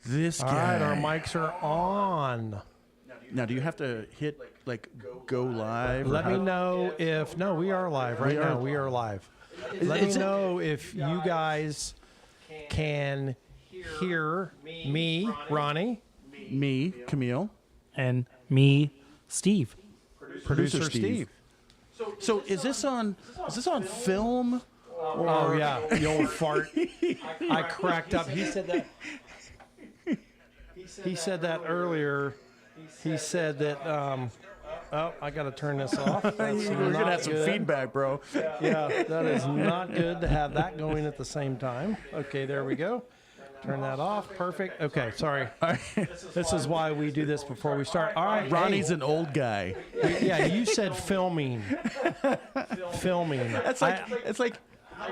This All guy. right, our mics are on. Now, do you have to hit like go live? Let me know if no, we are live right now. We are live. Let me know if you guys can hear me, Ronnie, me, Camille, and me, Steve. producer Steve. So is this on film? Oh yeah, the old fart. I cracked up. He said that. He said that earlier. He said that. Oh, I got to turn this off. That's We're gonna have some good. feedback, bro. Yeah, that is not good to have that going at the same time. Okay, there we go. Turn that off. Perfect. Okay, sorry. This is why we do this before we start. All right, Ronnie's an old guy. Yeah, you said filming. Filming. It's like.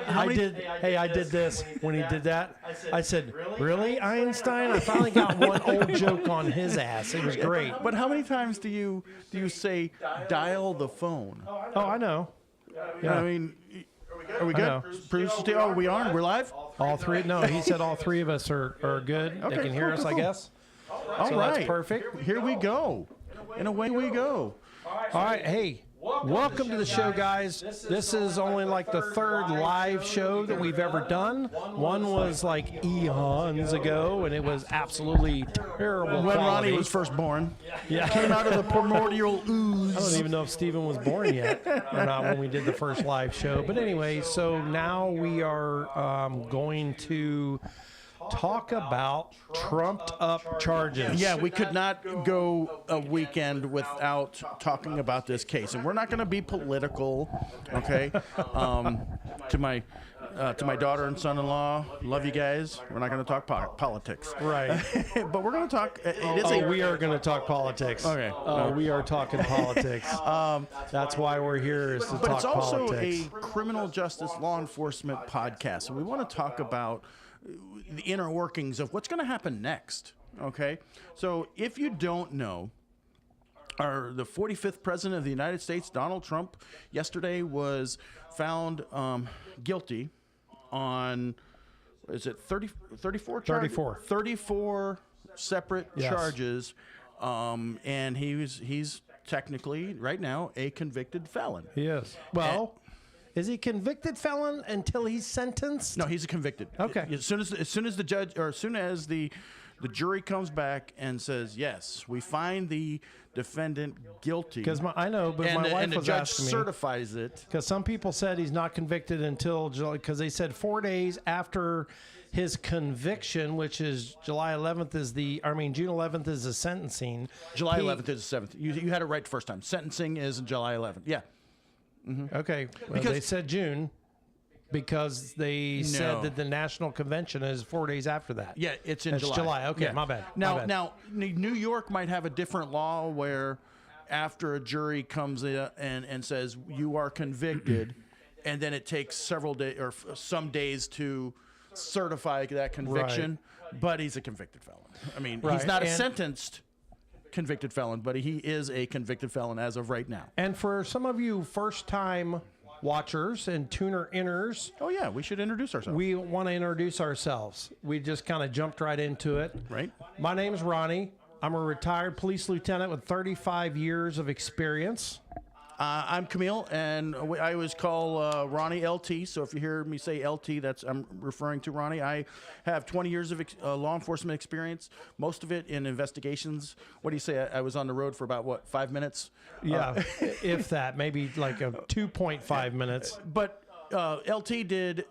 I did this when he did that. I said, "Really, Einstein?" I finally got one old joke on his ass. It was great. But how many times do you say dial the phone? Oh, I know. Yeah. I mean, are we good? Producer Steve, are we on? We're live? All three? No, he said all three of us are good. Okay, They can hear cool, us, cool, I cool. guess. All So right. that's perfect. Here we go. And away we go. All right, hey, welcome to the show, guys. This is only like the third live show that we've ever done. One was like eons ago, and it was absolutely terrible When quality. Ronnie was first born. Yeah. Came out of the primordial ooze. I don't even know if Steven was born yet or not when we did the first live show. But anyway, so now we are going to talk about trumped up charges. Yeah, we could not go a weekend without talking about this case, and we're not going to be political, okay? To my daughter and son-in-law, love you guys. We're not going to talk politics, Right. but we're going to talk. It is We are going to talk politics. Okay. We are talking politics. That's why we're here, is to but talk it's also politics. a criminal justice law enforcement podcast, and we want to talk about the inner workings of what's going to happen next. Okay, so if you don't know, the 45th president of the United States, Donald Trump, yesterday was found guilty on, is it 34 charges? 34 separate charges, and he's technically right now a convicted felon. He is. Well, is he convicted felon until he's sentenced? No, he's a convicted. Okay. As soon as the judge, or as soon as the jury comes back and says, yes, we find the defendant guilty. Because I know, but my wife and the was judge asking me. certifies it. Because some people said he's not convicted until July, because they said 4 days after his conviction, which is June 11th is the sentencing. July 11th is the 7th. You had it right the first time. Sentencing is July 11th. Yeah. Okay, well, Because- they said June because they said No. that the national convention is 4 days after that. Yeah, it's in It's July. July. Okay, Yeah. my bad. Now, New York might have a different law where after a jury comes in and says you are convicted, and then it takes several days or some days to certify that conviction, but he's a convicted felon. I mean, he's Right, not a and- sentenced convicted felon, but he is a convicted felon as of right now. And for some of you first-time watchers and tuner-inners, Oh, yeah, we should introduce ourselves. we want to introduce ourselves. We just kind of jumped right into it. Right. My name is Ronnie. I'm a retired police lieutenant with 35 years of experience. I'm Camille, and I always call Ronnie LT. So if you hear me say LT, I'm referring to Ronnie. I have 20 years of law enforcement experience, most of it in investigations. What do you say? I was on the road for about, 5 minutes? Yeah, if that, maybe like a 2.5 minutes. But LT did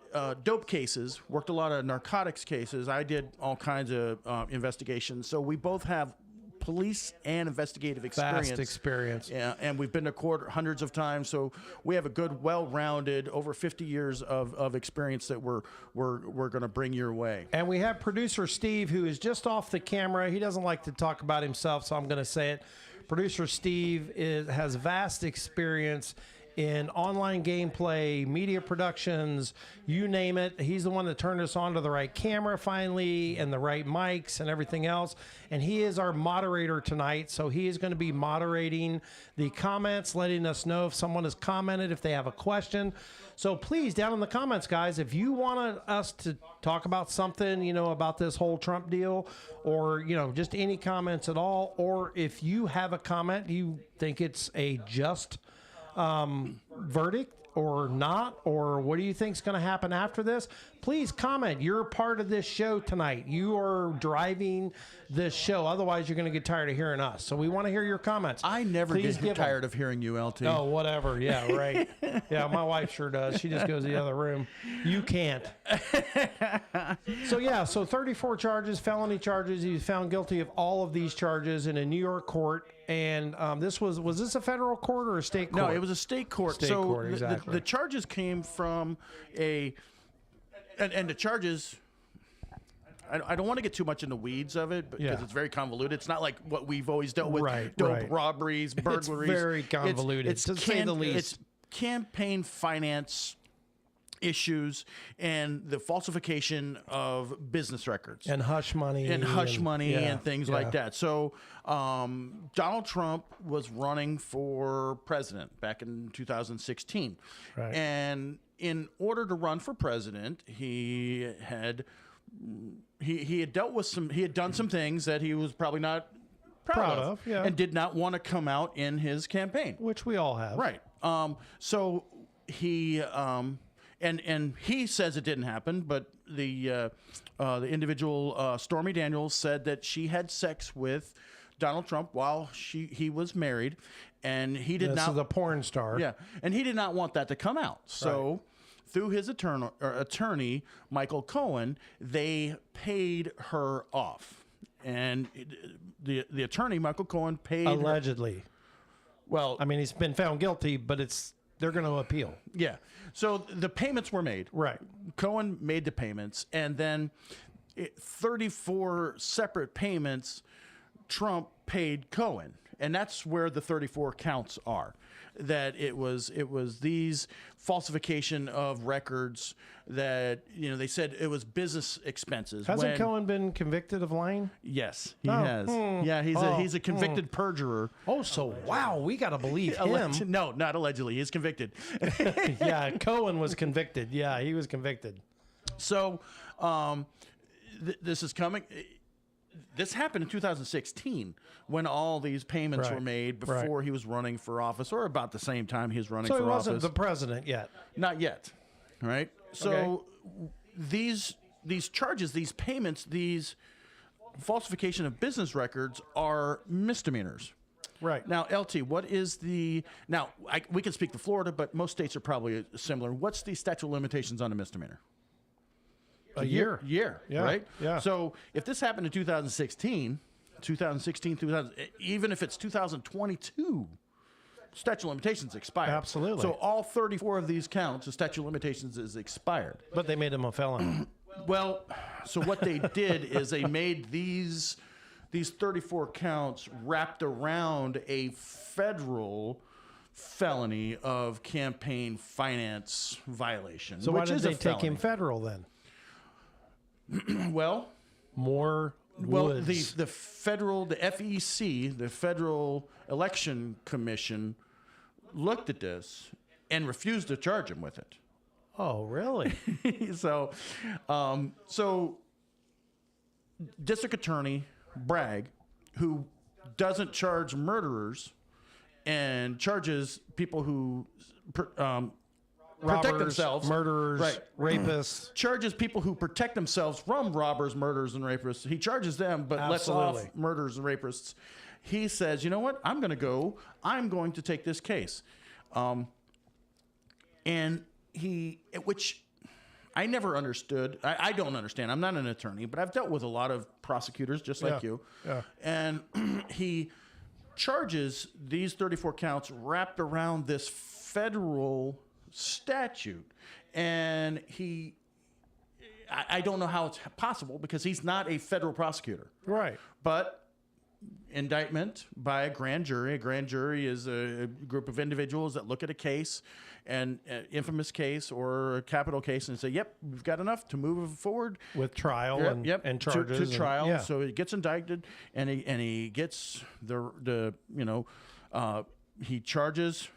dope cases, worked a lot of narcotics cases. I did all kinds of investigations. So we both have police and investigative experience. Vast experience. Yeah, and we've been to court hundreds of times, so we have a good, well-rounded, over 50 years of experience that we're going to bring your way. And we have producer Steve, who is just off the camera. He doesn't like to talk about himself, so I'm going to say it. Producer Steve has vast experience in online gameplay, media productions, you name it. He's the one that turned us on to the right camera finally and the right mics and everything else. And he is our moderator tonight. So he is going to be moderating the comments, letting us know if someone has commented, if they have a question. So please, down in the comments, guys, if you want us to talk about something, about this whole Trump deal, or, just any comments at all, or if you have a comment, you think it's a just verdict or not, or what do you think is going to happen after this? Please comment. You're part of this show tonight. You are driving this show. Otherwise, you're going to get tired of hearing us. So we want to hear your comments. I never get tired of hearing you, LT. Oh, whatever. Yeah, right. Yeah, my wife sure does. She just goes to the other room. You can't. So 34 charges, felony charges. He was found guilty of all of these charges in a New York court. And this was this a federal court or a state court? No, it was a state court. State court, exactly. The charges came from and the charges, I don't want to get too much in the weeds of it because it's very convoluted. It's not like what we've always dealt with, robberies, burglaries. It's very convoluted, to say the least. It's campaign finance issues and the falsification of business records. And hush money. And things like that. So Donald Trump was running for president back in 2016. Right. And in order to run for president, he had done some things that he was probably not proud of and did not want to come out in his campaign. Which we all have. Right. So he and he says it didn't happen, but the individual Stormy Daniels said that she had sex with Donald Trump while he was married, and he did not. This is a porn star. Yeah, and he did not want that to come out. So through his attorney Michael Cohen, they paid her off, and the attorney Michael Cohen paid allegedly. Well, I mean, he's been found guilty, but they're going to appeal. Yeah. So the payments were made. Right. Cohen made the payments, and then 34 separate payments Trump paid Cohen. And that's where the 34 counts are. That it was these falsification of records that, they said it was business expenses. Hasn't Cohen been convicted of lying? Yes, he has. Yeah, he's a convicted perjurer. Oh, so wow, we got to believe him. No, not allegedly. He's convicted. Yeah, Cohen was convicted. Yeah, he was convicted. So this is coming. This happened in 2016 when all these payments were made before he was running for office, or about the same time he was running for office. So he wasn't the president yet. Not yet, right? So these charges, these payments, these falsification of business records are misdemeanors. Right. Now, LT, what is we can speak to Florida, but most states are probably similar. What's the statute of limitations on a misdemeanor? A year. Right? Yeah. So if this happened in 2016, even if it's 2022, statute of limitations expired. Absolutely. So all 34 of these counts, the statute of limitations is expired. But they made him a felon. Well, so what they did is they made these 34 counts wrapped around a federal felony of campaign finance violation. So why did they take him federal then? Well, woods. the FEC, the Federal Election Commission, looked at this and refused to charge him with it. Oh, really? So District Attorney Bragg, who doesn't charge murderers and charges people who protect themselves, murderers, rapists. Charges people who protect themselves from robbers, murderers, and rapists. He charges them, but lets off murderers and rapists. He says, you know what? I'm going to take this case. And which I never understood. I don't understand. I'm not an attorney, but I've dealt with a lot of prosecutors just like you. Yeah. And he charges these 34 counts wrapped around this federal statute, and I don't know how it's possible because he's not a federal prosecutor, right? But indictment by a grand jury. A grand jury is a group of individuals that look at a case, and infamous case or a capital case, and say, "Yep, we've got enough to move forward with trial and charges to trial." yeah. So he gets indicted, and he gets he charges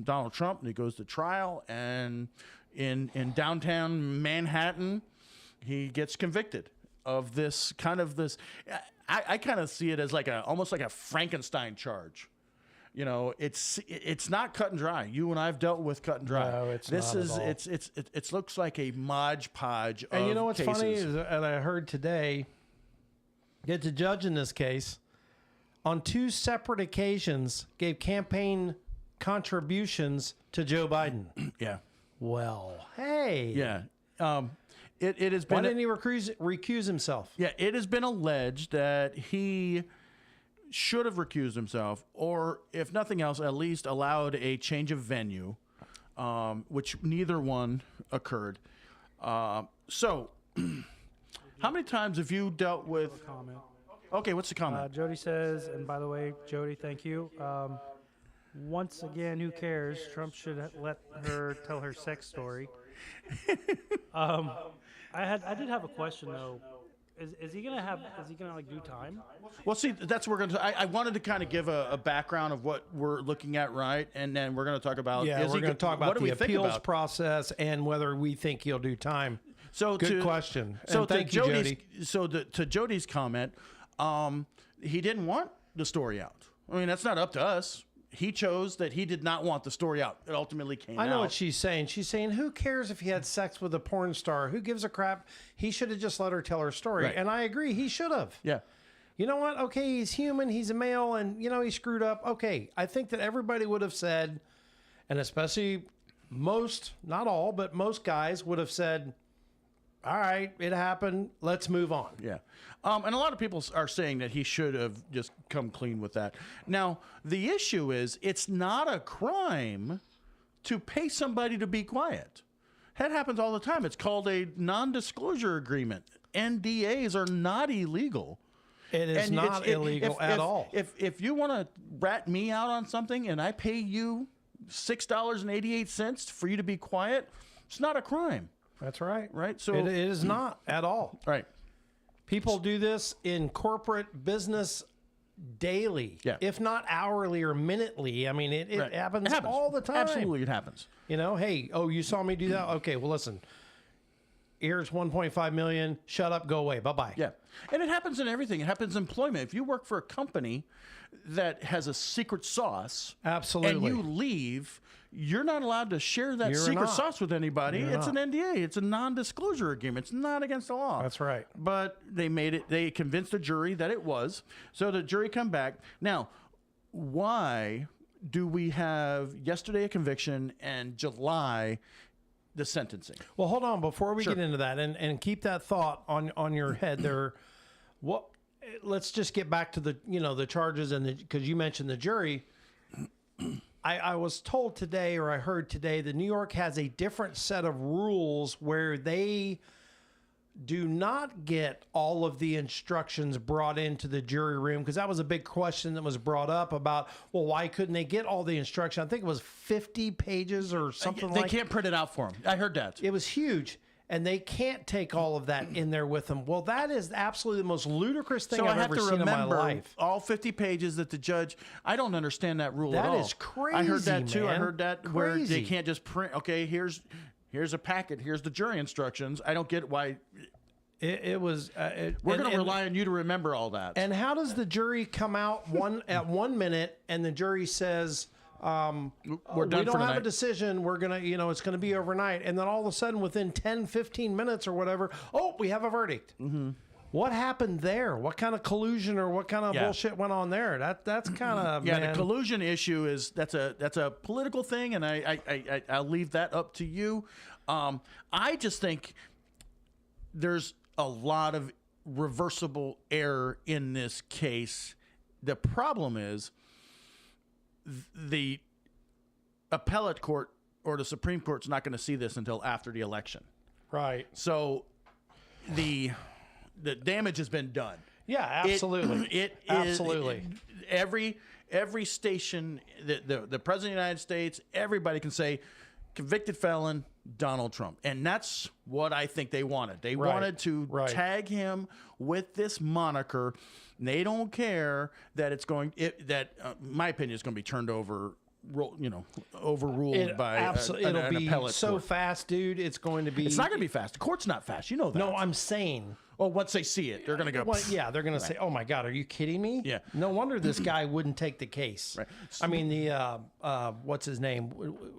Donald Trump, and he goes to trial, and in downtown Manhattan, he gets convicted of this. I kind of see it as almost like a Frankenstein charge. It's not cut and dry. You and I've dealt with cut and dry. No, it's this not is at all. it looks like a modge podge. And you know what's what's funny is, and I heard today, that the judge in this case, on 2 separate occasions, gave campaign contributions to Joe Biden. Yeah. Well, hey. Yeah. It has been. Why didn't he recuse himself? Yeah, it has been alleged that he should have recused himself, or if nothing else, at least allowed a change of venue, which neither one occurred. So, how many times have you dealt with? Comment. Okay, what's the comment? Jody says, and by the way, Jody, thank you. Once again, who cares? Trump should let her tell her sex story. I did have a question though. Is he gonna do time? Well, see, that's what we're going to. I wanted to kind of give a background of what we're looking at, right? And then we're going to talk about. Yeah, we're going to talk about the appeals about? process and whether we think he'll do time. So good question. So and thank you, Jody. So to Jody's comment, he didn't want the story out. I mean, that's not up to us. He chose that he did not want the story out. It ultimately came out. I know what she's saying. She's saying, who cares if he had sex with a porn star? Who gives a crap? He should have just let her tell her story. Right. And I agree. He should have. Yeah. You know what? Okay, he's human. He's a male. And, he screwed up. Okay, I think that everybody would have said, and especially most, not all, but most guys would have said, all right, it happened. Let's move on. Yeah. And a lot of people are saying that he should have just come clean with that. Now, the issue is it's not a crime to pay somebody to be quiet. That happens all the time. It's called a non-disclosure agreement. NDAs are not illegal. It is not illegal at all. If you want to rat me out on something and I pay you $6.88 for you to be quiet, it's not a crime. That's right. Right? So it is not at all. Right. People do this in corporate business daily, if not hourly or minutely. I mean, it Right. happens It happens all the time. Absolutely, it happens. Hey, you saw me do that? Okay, well, listen. Here's 1.5 million. Shut up, go away. Bye-bye. Yeah. And it happens in everything. It happens in employment. If you work for a company that has a secret sauce, absolutely, and you leave, you're not allowed to share that secret sauce with anybody. It's an NDA. It's a non-disclosure agreement. It's not against the law. That's right. But they convinced the jury that it was. So the jury come back. Now, why do we have yesterday a conviction and July the sentencing? Well, hold on before we get into that, and keep that thought on your head there. Let's just get back to the charges, and because you mentioned the jury. I was told today, or I heard today, that New York has a different set of rules where they do not get all of the instructions brought into the jury room, because that was a big question that was brought up about, well, why couldn't they get all the instruction? I think it was 50 pages or something They can't print it out for them. I heard that. It was huge. And they can't take all of that in there with them. Well, that is absolutely the most ludicrous thing I've ever seen in my life. All 50 pages that the judge. I don't understand that rule at all. That is crazy. I heard that too. Man. I heard that where they can't just print. Okay, here's a packet. Here's the jury instructions. I don't get why. It was. We're going to rely on you to remember all that. And how does the jury come out at 1 minute and the jury says, we're done we don't for have tonight. a decision. We're going to, it's going to be overnight. And then all of a sudden, within 10, 15 minutes or whatever, we have a verdict. Mm-hmm. What happened there? What kind of collusion or what kind of bullshit went on there? That's kind of the collusion issue is that's a political thing, and I'll leave that up to you. I just think there's a lot of reversible error in this case. The problem is the appellate court or the Supreme Court's not going to see this until after the election. right. So the damage has been done. Yeah, absolutely. It absolutely. Every station, the president of the United States, everybody can say, convicted felon, Donald Trump. And that's what I think they wanted. They wanted to tag him with this moniker. And they don't care that it's going, my opinion, is going to be turned over, overruled by an be appellate so court. fast, dude. It's going to be. It's not going to be fast. The court's not fast. You know that. No, I'm saying. Well, once they see it, they're going to go. Well, yeah, they're going to say, "Oh my God, are you kidding me?" Yeah. No wonder this guy wouldn't take the case. Right. I mean, the what's his name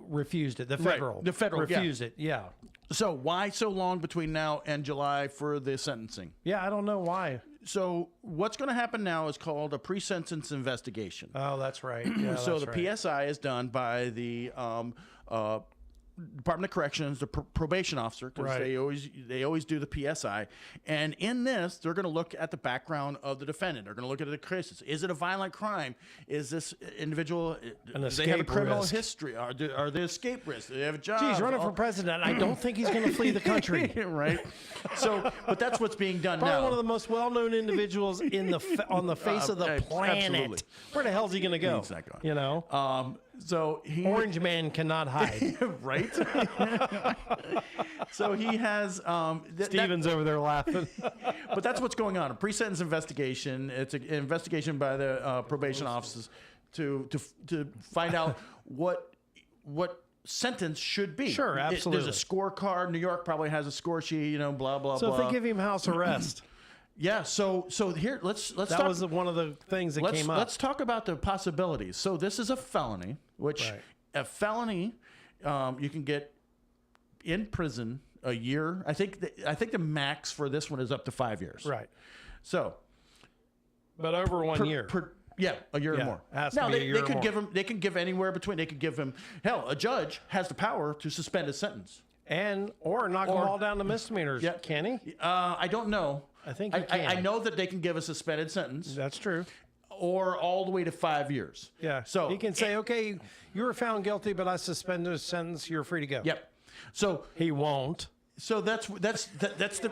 refused it. The federal. The federal refused it. Yeah. So why so long between now and July for the sentencing? Yeah, I don't know why. So what's going to happen now is called a pre-sentence investigation. Oh, that's right. Yeah, So that's the right. PSI is done by the Department of Corrections, the probation officer, because Right. they always do the PSI. And in this, they're going to look at the background of the defendant. They're going to look at the cases. Is it a violent crime? Is this individual? An Do they have a escape criminal risk. history? Are they escape risk? Do they have a job? He's running for president. I don't think he's going to flee the country. Right. So, but that's what's being done Probably now. one of the most well-known individuals on the face of the planet. Absolutely. Where the hell's he going to go? He's not going. You know, So he Orange Man cannot hide. right. So he has Steven's over there laughing. but that's what's going on. A pre-sentence investigation. It's an investigation by the probation officers to find out what sentence should be. Sure, absolutely. There's a scorecard. New York probably has a score sheet. Blah blah So blah. if they give him house arrest, yeah. So here let's that talk. was one of the things that came up. Let's talk about the possibilities. So this is a felony, which Right. a felony you can get in prison a year. I think the max for this one is up to 5 years. Right. So, But over 1 year. A year or Yeah, more. has to Now be a they year or could more. give him. They can give anywhere between. They could give him. Hell, a judge has the power to suspend his sentence. or knock them Or- all down to misdemeanors. Yeah. Can he? I don't know. I think he I can. know that they can give a suspended sentence That's true. or all the way to 5 years. Yeah. So he can say, okay, you were found guilty, but I suspended a sentence. You're free to go. Yep. So He won't. So that's the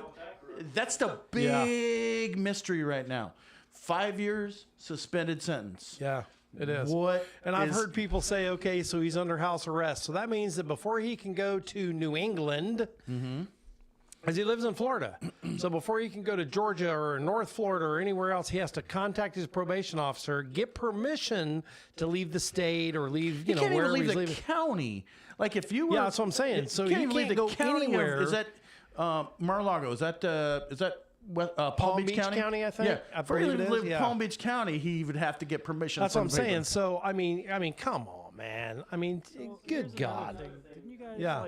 big mystery right now. 5 years suspended sentence. Yeah, it is. What? And I've is- heard people say, okay, so he's under house arrest. So that means that before he can go to New England, as he lives in Florida, so before he can go to Georgia or North Florida or anywhere else, he has to contact his probation officer, get permission to leave the state or leave, You can't even wherever leave he's the leaving. county. Like if you were, Yeah, that's what I'm saying. So you he can't leave can't the go county anywhere. Is that Mar-a-Lago? Is that Palm Beach County? I think. Yeah. I For him believe to it live is, yeah. Palm Beach County, he would have to get permission. That's what from I'm the paper. saying. So I mean, come on, man. I mean, good God. Didn't you guys Yeah.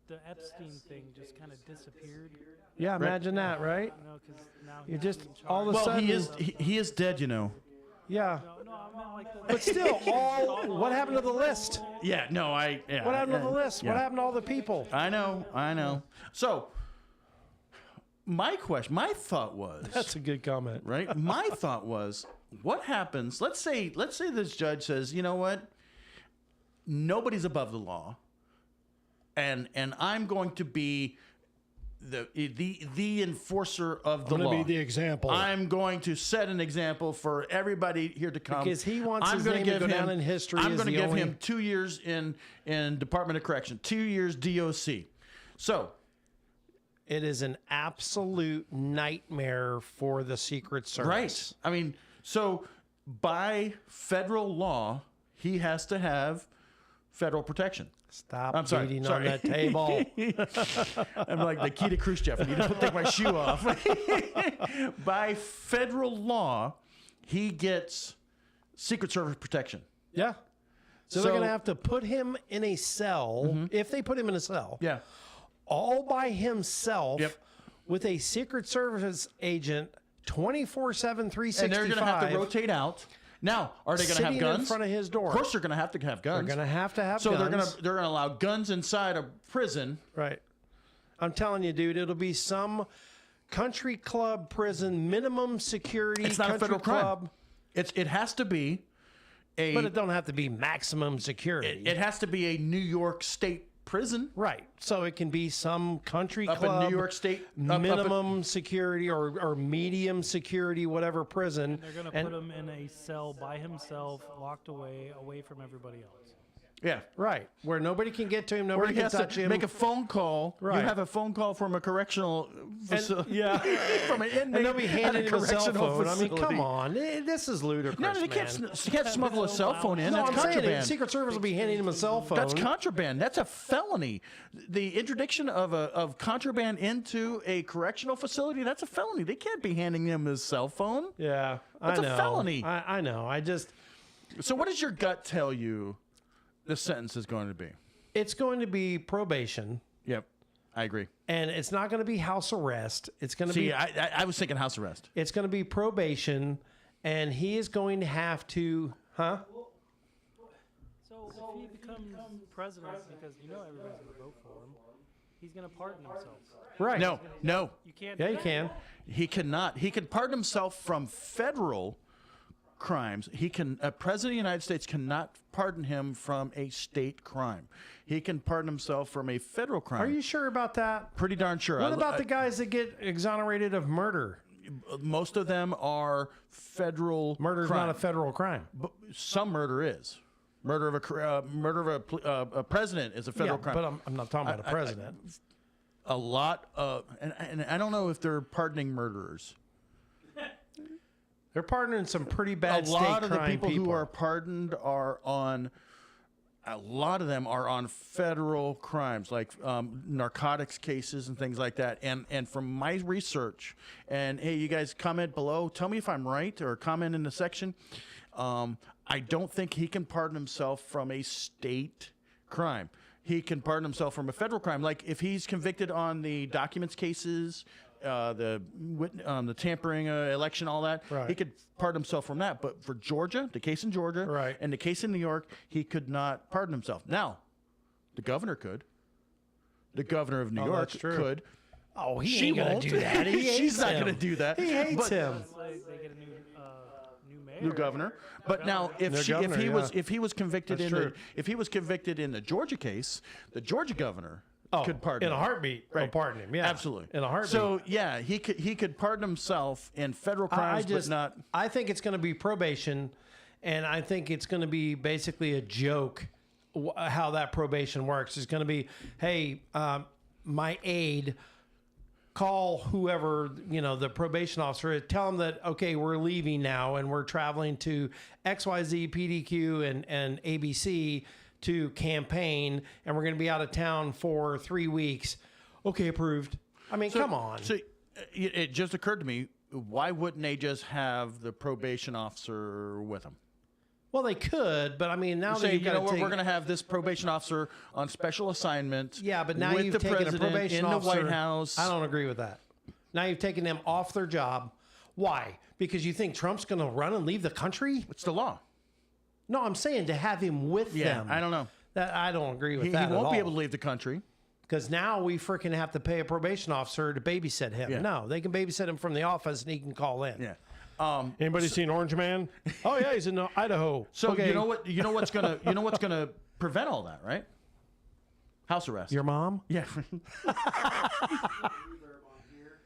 the Epstein thing just kind of disappeared? Yeah, imagine that, right? Because now You he's just in charge. all of a Well, sudden, he is dead. yeah. No, I meant like the. But still, what happened to the list? Yeah. No. What happened to the list? Yeah. What happened to all the people? I know. So my thought was. That's a good comment. Right? My thought was, what happens? Let's say this judge says, you know what? Nobody's above the law, and I'm going to be the enforcer of the law. example. I'm going to set an example for everybody here to come. Because he wants I'm his gonna name to give go him- down in history I'm as going to the give only- him 2 years in Department of Correction, 2 years DOC. So It is an absolute nightmare for the Secret Service. right. I mean, so by federal law, he has to have federal protection. Stop I'm sorry, beating sorry. on that table. I'm like Nikita Khrushchev. I need to take my shoe off. By federal law, he gets Secret Service protection. Yeah. So they're going to have to put him in a cell, if they put him in a cell, Yeah. all by himself Yep. with a Secret Service agent 24/7, 365. And they're going to have to rotate out. Now, are they going to have sitting guns? in front of his door. Of course, they're going to have guns. They're going to have So guns. they're going to allow guns inside a prison. Right. I'm telling you, dude, it'll be some country club prison, minimum security. It's not a country federal crime. club, It has to be a. but it don't have to be maximum security. It has to be a New York State prison. Right. So it can be some country Up club, in New York State, minimum security or medium security, whatever prison. They're going to put him in a cell by himself, locked away from everybody else. Yeah. Right. Where nobody can get to him, Where nobody he can has touch to him. make a phone call. Right. You have a phone call from a correctional facility. Yeah. From an inmate And they'll be handing at him a cell correctional phone. I mean, facility. come on. This is ludicrous, No, they man. can't smuggle a cell phone in. No, That's I'm saying contraband. the Secret Service will be handing him a cell phone. That's contraband. That's a felony. The introduction of contraband into a correctional facility, that's a felony. They can't be handing him his cell phone. Yeah, That's I know. a felony. I know. So what does your gut tell you the sentence is going to be? It's going to be probation, Yep, I agree. and it's not going to be house arrest. It's going to See, be I was thinking house arrest. it's going to be probation, and he is going to have to, So if he becomes president, because everybody's going to vote for him, he's going to pardon himself. Right? No. You can't. Yeah, do you that. can. He cannot. He can pardon himself from federal crimes. A president of the United States cannot pardon him from a state crime. He can pardon himself from a federal crime. Are you sure about that? Pretty darn sure. What about the guys that get exonerated of murder? Most of them are federal. Murder is crime. not a federal crime. But some murder is. Murder of a president is a federal crime. But I'm not talking about a president. A lot of, and I don't know if they're pardoning murderers. They're pardoning some pretty bad A lot state of the crime people who are pardoned are on. A lot of them are on federal crimes like narcotics cases and things like that. And from my research, and hey, you guys comment below. Tell me if I'm right or comment in the section. I don't think he can pardon himself from a state crime. He can pardon himself from a federal crime. Like if he's convicted on the documents cases, the tampering election, all that, Right. he could pardon himself from that. But for Georgia, the case in Georgia, Right. and the case in New York, he could not pardon himself. Now, the governor could. The governor of New York that's true. could. Oh, he She ain't gonna won't. do that. He hates She's not him. going to do that. He hates But- him. That's why they get a new mayor. New governor. But now, if New governor, if he was convicted That's in true. if he was convicted in the Georgia case, the Georgia governor could pardon in a him. heartbeat. Right. Right. Pardon him. Yeah, Absolutely. in a heartbeat. So yeah, he could pardon himself in federal crimes, but not. I think it's going to be probation, and I think it's going to be basically a joke. How that probation works is going to be, hey, my aide, call whoever, the probation officer, tell them that, okay, we're leaving now and we're traveling to XYZ, PDQ, and ABC to campaign, and we're going to be out of town for 3 weeks. Okay, approved. I mean, come on. So it just occurred to me, why wouldn't they just have the probation officer with them? Well, they could, but I mean, now that Say, you've you got know to what, take... we're going to have this probation officer on special assignment. Yeah, but now with you've the taken a president probation in the officer. White House. I don't agree with that. Now you've taken them off their job. Why? Because you think Trump's going to run and leave the country? It's the law. No, I'm saying to have him with them. I don't know. That I don't agree with He that won't at be all. able to leave the country. Because now we freaking have to pay a probation officer to babysit him. Yeah. No, they can babysit him from the office and he can call in. Yeah. Anybody seen Orange Man? Oh yeah, he's in Idaho. So okay. you know what's gonna prevent all that, right? House arrest. Your mom? Yeah. reverb on here,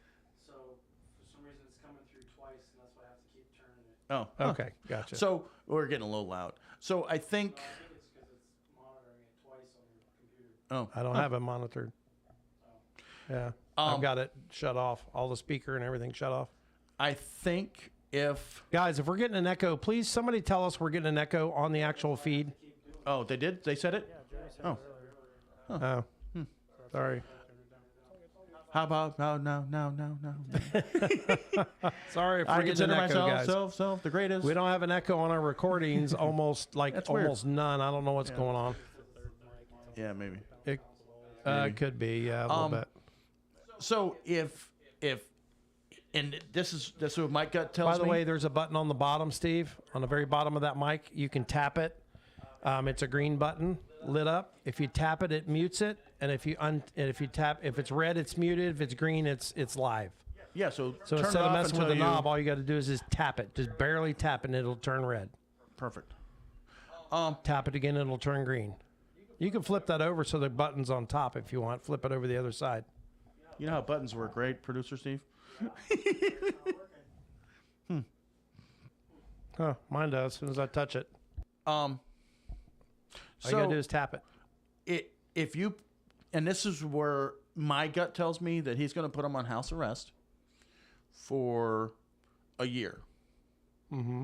so for some reason it's coming through twice, and that's why I have to keep turning it. Oh. Okay, gotcha. So we're getting a little loud. So I think. I think it's because it's monitoring it twice on your computer. Oh. I don't have it monitored. Yeah, I've got it shut off. All the speaker and everything shut off. I think if. Guys, if we're getting an echo, please somebody tell us we're getting an echo on the actual feed. Oh, they did. They said it. Oh. Oh, sorry. How about no. Sorry if I we're getting consider an echo, guys. myself the greatest. We don't have an echo on our recordings. Almost That's weird. almost none. I don't know what's going on. Yeah, maybe. It could be a little bit. So if and this is what my gut tells me. By the way, there's a button on the bottom, Steve, on the very bottom of that mic. You can tap it. It's a green button lit up. If you tap it, it mutes it, and if it's red, it's muted. If it's green, it's live. Yeah. So So turn instead it of off messing with until the knob, all you got to do is just tap it. Just barely tap it, and it'll turn red. Perfect. Tap it again, it'll turn green. You can flip that over so the button's on top if you want. Flip it over the other side. You know how buttons work, right, Producer Steve? Oh, mine does as soon as I touch it. All you So gotta do is tap it. if you, and this is where my gut tells me that he's going to put him on house arrest for a year. Mm-hmm.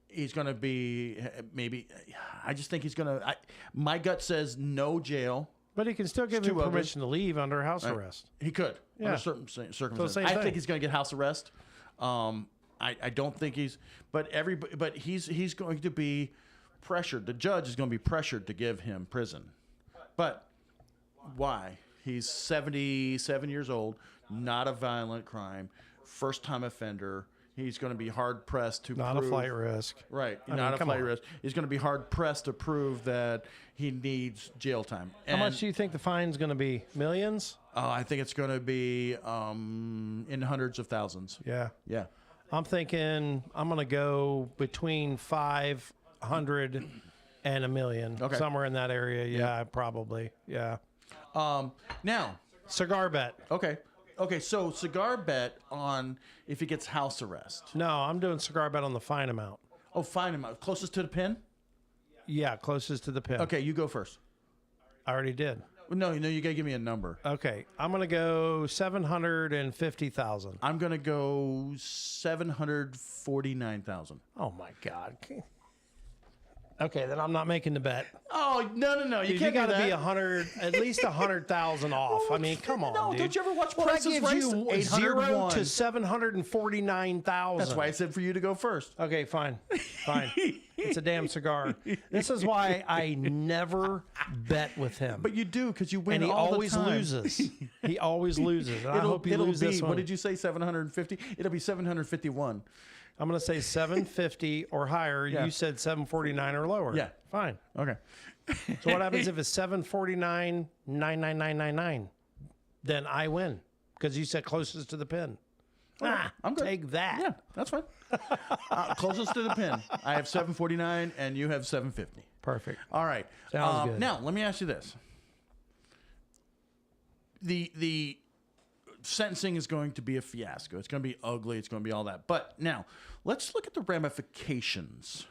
He's going to be maybe. I just think he's going to. My gut says no jail. But he can still give It's him two others. permission to leave under house Right. arrest. He could Yeah. under certain circumstances. same I thing. think he's going to get house arrest. I don't think he's. But he's going to be pressured. The judge is going to be pressured to give him prison. But why? He's 77 years old, not a violent crime, first time offender. He's going to be hard pressed to Not prove, a flight risk. Right, I mean, not a come flight on. risk. He's going to be hard pressed to prove that he needs jail time. How much do you think the fine's going to be? Millions? I think it's going to be in hundreds of thousands. Yeah. Yeah. I'm thinking I'm going to go between 500 and a million. Okay. Somewhere in that area. Yeah, probably. Yeah. Now, Cigar bet. okay. So cigar bet on if he gets house arrest. No, I'm doing cigar bet on the fine amount. Oh, fine amount. Closest to the pin? Yeah, closest to the pin. Okay, you go first. I already did. No, you got to give me a number. Okay, I'm going to go 750,000. I'm going to go 749,000. Oh my God. Okay, then I'm not making the bet. Oh, no. You Dude, can't you got to do be that. 100, at least 100,000 off. I mean, come on, No, dude. don't you ever watch Well, that Price is gives Right? you 801. 0 to 749,000. That's why I said for you to go first. Okay, fine. It's a damn cigar. This is why I never bet with him. But you do because you win and he all always the time. loses. He always loses. And I hope he it'll loses be, this one. what did you say, 750? It'll be 751. I'm going to say 750 or higher. Yeah. You said 749 or lower. Yeah. Fine. Okay. So what happens if it's 749,99999? Then I win because you said closest to the pin. I'm good. Take that. Yeah, that's fine. Closest to the pin. I have 749 and you have 750. Perfect. All right. Sounds good. Now, let me ask you this. The sentencing is going to be a fiasco. It's going to be ugly. It's going to be all that. But now, let's look at the ramifications.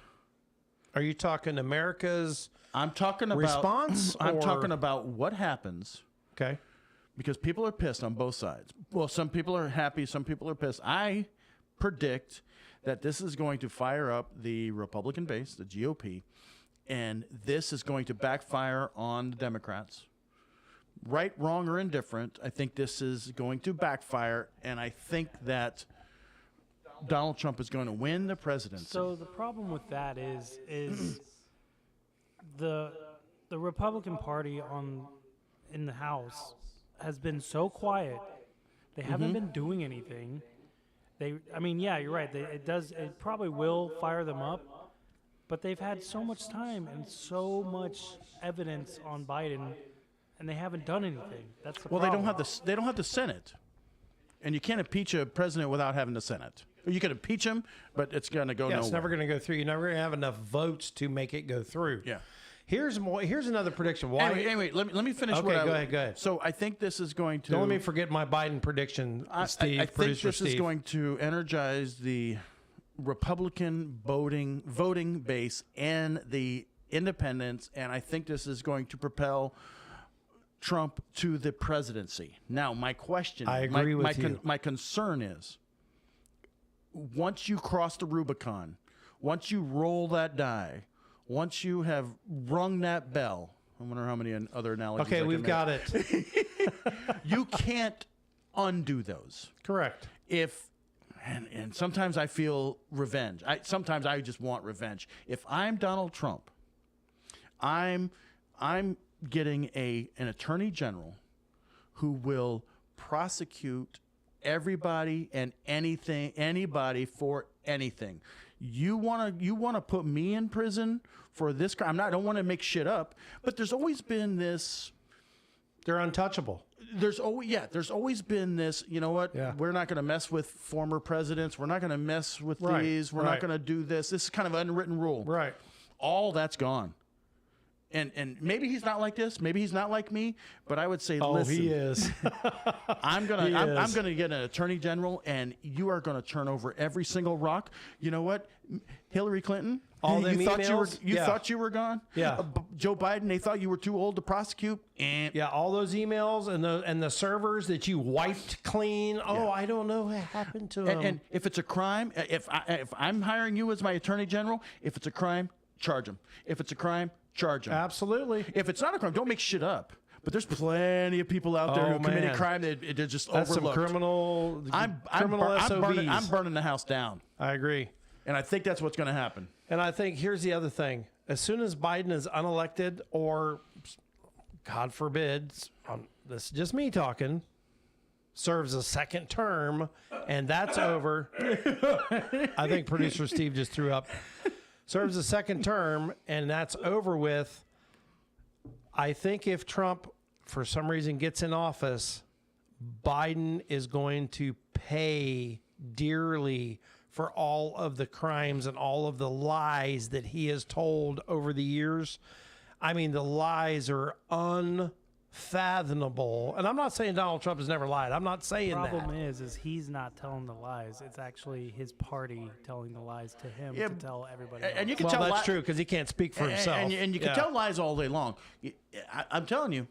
Are you talking America's I'm talking about response? I'm or- talking about what happens Okay. because people are pissed on both sides. Well, some people are happy, some people are pissed. I predict that this is going to fire up the Republican base, the GOP, and this is going to backfire on the Democrats. Right, wrong, or indifferent, I think this is going to backfire, and I think that Donald Trump is going to win the presidency. So the problem with that is the Republican Party in the House has been so quiet. They haven't been doing anything. Yeah, you're right. It probably will fire them up, but they've had so much time and so much evidence on Biden, and they haven't done anything. That's the Well, problem. they don't have the Senate, and you can't impeach a president without having the Senate. You can impeach him, but it's going to go Yeah, nowhere. it's never going to go through. You're never going to have enough votes to make it go through. Yeah. Here's another prediction. Why? Anyway, let me finish. Okay, what go ahead. So I think this is going to. Don't let me forget my Biden prediction, Steve. I think producer this Steve. is going to energize the Republican voting base and the independents, and I think this is going to propel Trump to the presidency. Now, my question, I agree with you. My concern is, once you cross the Rubicon, once you roll that die, once you have rung that bell, I wonder how many other analogies. Okay, I can we've make. got it. You can't undo those. Correct. And sometimes I feel revenge. Sometimes I just want revenge. If I'm Donald Trump, I'm getting an attorney general who will prosecute everybody and anybody for anything. You want to put me in prison for this crime? I don't want to make shit up, but there's always been this. They're untouchable. There's always been this. You know what? Yeah. We're not going to mess with former presidents. We're not going to mess with Right, these. We're right. not going to do this. This is kind of an unwritten rule. Right. All that's gone. and maybe he's not like this, maybe he's not like me, but I would say, Oh, listen, he is. I'm gonna get an attorney general, and you are gonna turn over every single rock. You know what, Hillary Clinton, All you them thought emails? you Yeah. thought you were gone. Yeah. Joe Biden, they thought you were too old to prosecute. And Yeah, all those emails and the servers that you wiped clean. Oh, I don't know what happened to them. and if it's a crime, if I'm hiring you as my attorney general, if it's a crime, charge him. If it's a crime, charge him. Absolutely. If it's not a crime, don't make shit up. But there's plenty of people out there Oh, who committed man. crime that they're just That's overlooked. some criminal SOBs. I'm burning the house down, I agree. and I think that's what's going to happen. And I think here's the other thing. As soon as Biden is unelected or, God forbid, this is just me talking, serves a second term, and that's over. I think producer Steve just threw up. Serves a second term, and that's over with. I think if Trump, for some reason, gets in office, Biden is going to pay dearly for all of the crimes and all of the lies that he has told over the years. I mean, the lies are unfathomable. And I'm not saying Donald Trump has never lied. I'm not saying Problem that. is he's not telling the lies. It's actually his party telling the lies to him Yeah, to tell everybody And else. you can Well, tell that's li- true because he can't speak for himself. and you can Yeah. tell lies all day long. I'm telling you.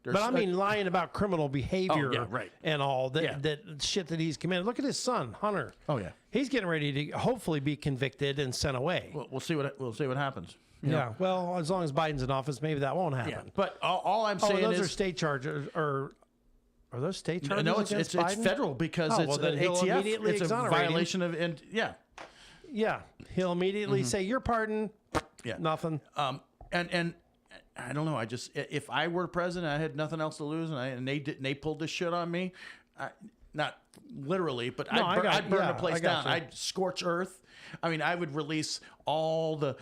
But I mean, lying about criminal behavior yeah, right. and all that, Yeah. that shit that he's committed. Look at his son, Hunter. Oh, yeah. He's getting ready to hopefully be convicted and sent away. we'll see what happens. You know? Yeah. Well, as long as Biden's in office, maybe that won't happen. Yeah. But all I'm Oh, saying those is are state charges, or are those state charges? no, it's against it's Biden? federal because Oh, it's well, then an he'll ATF. immediately It's a exonerate him. violation of and yeah. Yeah, he'll immediately say you're pardoned. Yeah. Nothing. And I don't know. I just if I were president, I had nothing else to lose, and they pulled this shit on me. Not literally, but No, I'd burn yeah, the place I got down. you. I'd scorch earth. I mean, I would release all the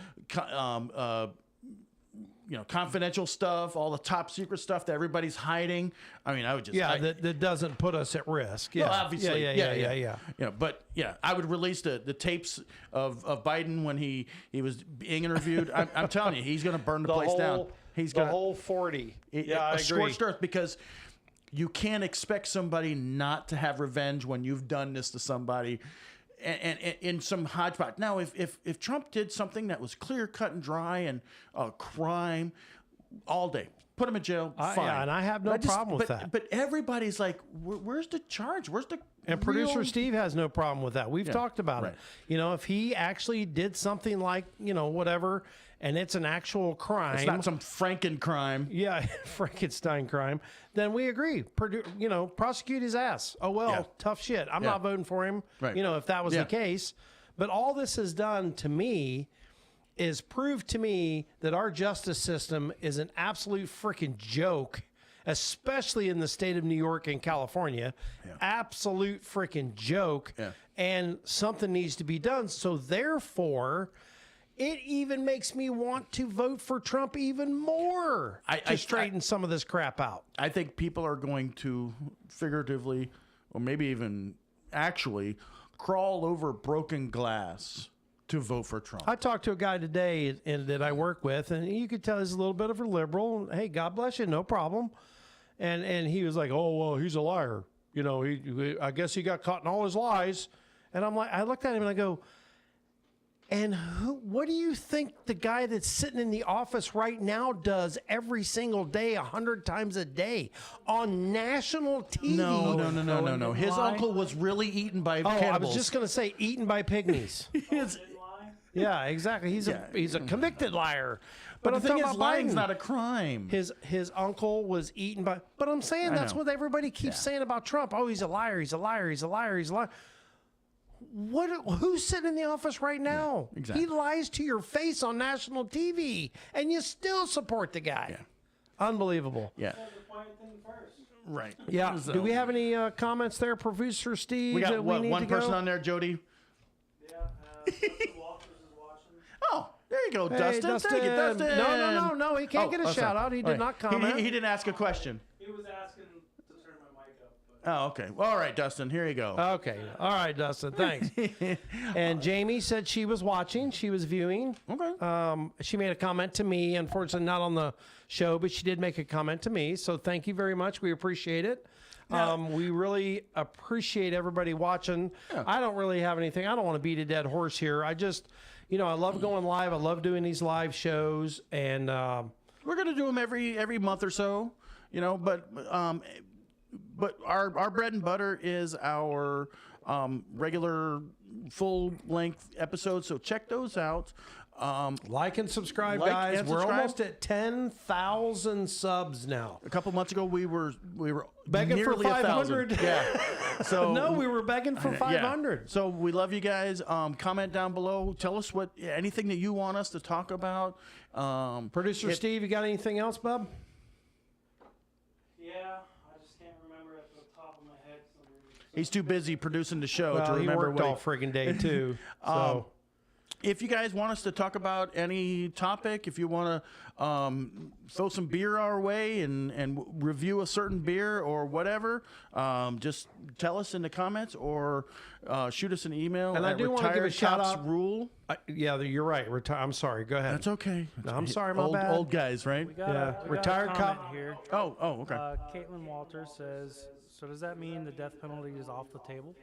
confidential stuff, all the top secret stuff that everybody's hiding. I mean, I would just That doesn't put us at risk. Yeah, No, obviously, yeah. You know, but yeah, I would release the tapes of Biden when he was being interviewed. I'm telling you, he's going to burn the place down. He's the going whole 40. I agree. scorched earth, because you can't expect somebody not to have revenge when you've done this to somebody. And in some hodgepodge. Now, if Trump did something that was clear, cut, and dry, and a crime, all day, put him in jail. Fine, yeah, and I have no problem with that. But everybody's like, "Where's the charge? Where's the?" And producer Steve has no problem with that. We've talked about right. it. You know, if he actually did something like, whatever, and it's an actual crime. It's not some Franken crime. Yeah, Frankenstein crime. Then we agree. Prosecute his ass. Oh, well, Yeah. tough shit. I'm Yeah. not voting for him, Right. if that was Yeah. the case. But all this has done to me is prove to me that our justice system is an absolute freaking joke, especially in the state of New York and California. Absolute freaking joke. Yeah. And something needs to be done. So therefore, it even makes me want to vote for Trump even more to straighten some of this crap out. I think people are going to figuratively, or maybe even actually, crawl over broken glass to vote for Trump. I talked to a guy today that I work with, and you could tell he's a little bit of a liberal. Hey, God bless you, no problem. And he was like, "Oh, well, he's a liar. I guess he got caught in all his lies." And I'm like, I looked at him and I go, and what do you think the guy that's sitting in the office right now does every single day, 100 times a day on national TV? No. His uncle was really eaten by cannibals. I was just going to say eaten by pygmies. Yeah, exactly. He's a convicted liar. But I'm the thing talking is, about lying's Biden. not a crime. His uncle was eaten by. But I'm saying that's know. what everybody keeps saying about Trump. Oh, he's a liar. He's a liar. He's a liar. He's a liar. Who's sitting in the office right now? Yeah, exactly. He lies to your face on national TV, and you still support the guy. Yeah. Unbelievable. Yeah. Right. Yeah. So- Do we have any comments there, Producer Steve? We got that what, need one to go? person on there, Jody. Yeah, Dustin Walters is watching. Oh, there you go, Hey, Dustin. Thank you, Dustin. No. He can't get a sorry. shout out. He All did right. not comment. He didn't ask a question. He was asking to turn my mic up, Oh, okay. Well, all right, Dustin. Here you go. Okay. All right, Dustin. Thanks. And Jamie said she was watching. She was viewing. Okay. She made a comment to me. Unfortunately, not on the show, but she did make a comment to me. So thank you very much. We appreciate it. We really appreciate everybody watching. Yeah. I don't really have anything. I don't want to beat a dead horse here. I just, I love going live. I love doing these live shows. And We're gonna do them every month or so, but our bread and butter is our regular full length episodes. So check those out. like and subscribe, Like guys. and We're subscribe. almost at 10,000 subs now. A couple months ago, we were Begging for nearly 500. 1,000. Yeah. So No, we were begging for 500. Yeah. So we love you guys. Comment down below. Tell us anything that you want us to talk about. Producer Steve, you got anything else, bub? Yeah, I just can't remember at the top of my head. He's too busy producing the show to Well, he remember worked what all friggin' day too. So If you guys want us to talk about any topic, if you want to throw some beer our way and review a certain beer or whatever, just tell us in the comments or shoot us an email. And I at do wanna give a shout out- rule. yeah, you're right. I'm sorry. Go ahead. That's okay. I'm sorry, my old, bad. Old guys, right? We got Yeah. a Retired comment cop. here. Oh, okay. Caitlin Walters says, so does that mean the death penalty is off the table?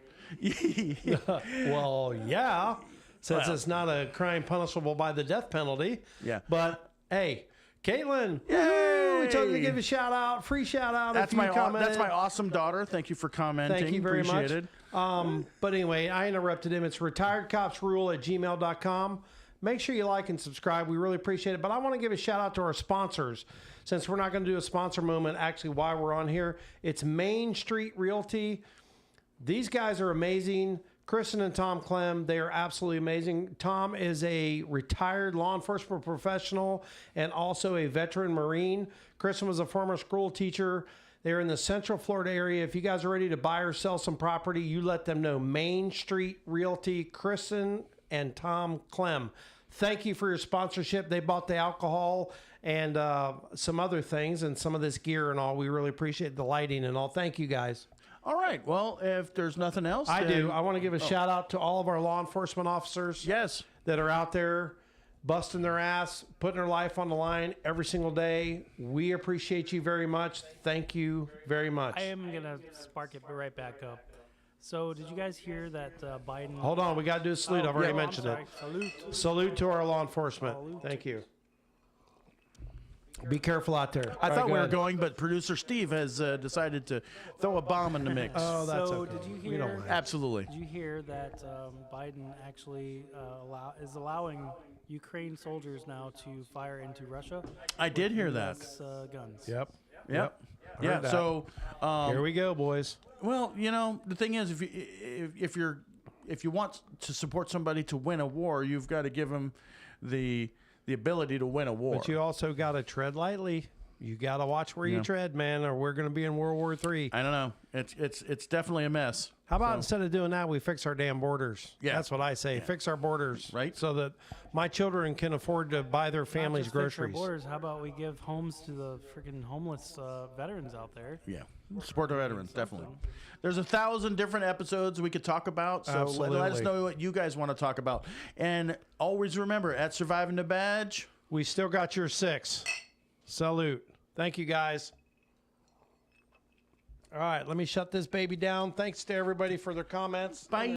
Well, yeah, since Well. it's not a crime punishable by the death penalty. Yeah. But hey, Caitlin, Yay! woohoo, we told you to give a shout out, free shout out. That's if you my commented. that's my awesome daughter. Thank you for commenting. Thank you very Appreciated. much. But anyway, I interrupted him. It's retiredcopsrule@gmail.com. Make sure you like and subscribe. We really appreciate it. But I want to give a shout out to our sponsors. Since we're not going to do a sponsor moment, actually, while we're on here, it's Main Street Realty. These guys are amazing. Kristen and Tom Clem, they are absolutely amazing. Tom is a retired law enforcement professional and also a veteran Marine. Kristen was a former school teacher. They're in the Central Florida area. If you guys are ready to buy or sell some property, you let them know. Main Street Realty, Kristen and Tom Clem. Thank you for your sponsorship. They bought the alcohol and some other things and some of this gear and all. We really appreciate the lighting and all. Thank you, guys. All right. Well, if there's nothing else, I then- do. I want to give a shout out to all of our law enforcement officers Yes. that are out there busting their ass, putting their life on the line every single day. We appreciate you very much. Thank you very much. I am going to spark it right back up. So did you guys hear that Biden... Hold on. We got to do a salute. I've already I'm mentioned sorry. it. Salute. Salute to our law enforcement. Salute. Thank you. Be careful out there. I All thought right, we were ahead. going, but producer Steve has decided to throw a bomb in the mix. Oh, that's So okay. did you We don't hear- mind. Absolutely. Did you hear that Biden actually is allowing Ukraine soldiers now to fire into Russia? I did hear that. US, guns. Yep. Yep. Heard Yeah. that. So, Here we go, boys. well, the thing is, if you want to support somebody to win a war, you've got to give them the ability to win a war. But you also got to tread lightly. You got to watch where you tread, man, or we're going to be in World War III. I don't know. It's definitely a mess. How about instead of doing that, we fix our damn borders? Yeah. That's what I say. Fix our borders, Right. So that my children can afford to buy their Not families just fix our groceries. borders. How about we give homes to the freaking homeless veterans out there? Yeah. Support the veterans, definitely. There's 1,000 different episodes we could talk about, so let us Absolutely. know what you guys want to talk about. And always remember, at Surviving the Badge, We still got your 6. Salute. Thank you, guys. All right, let me shut this baby down. Thanks to everybody for their comments. bye.